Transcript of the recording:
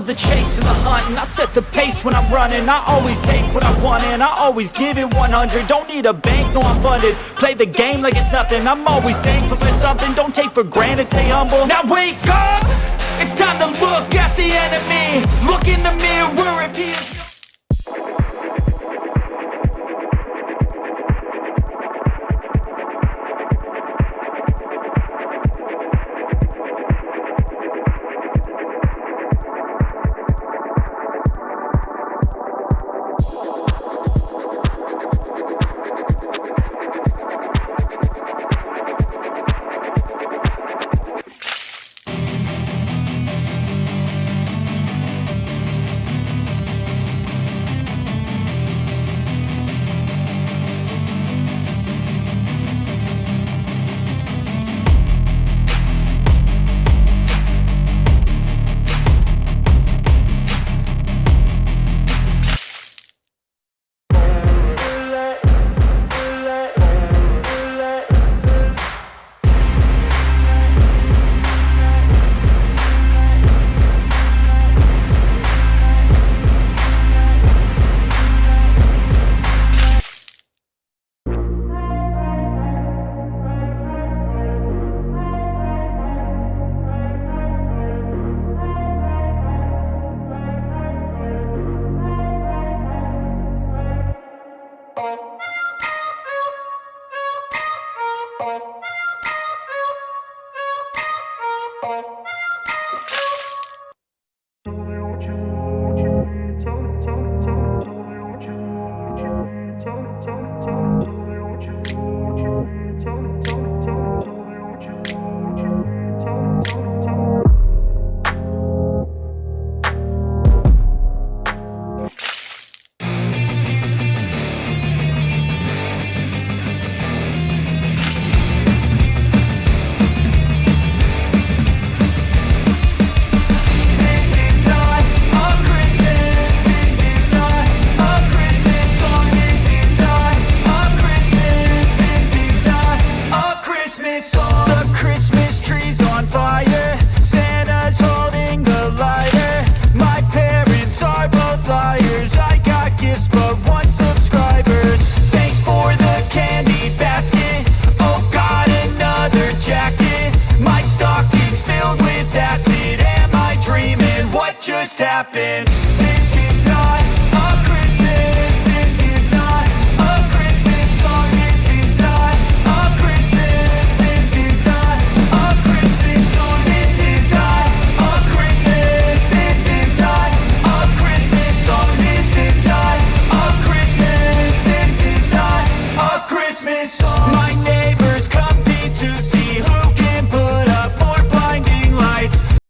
love the chase and the hunt, and I set the pace when I'm running. I always take what I want and I always give it 100. Don't need a bank, no I'm funded. Play the game like it's nothing. I'm always thankful for something. Don't take for granted, stay humble. Now wake up! It's time to look at the enemy. Look in the mirror if he is... Happened.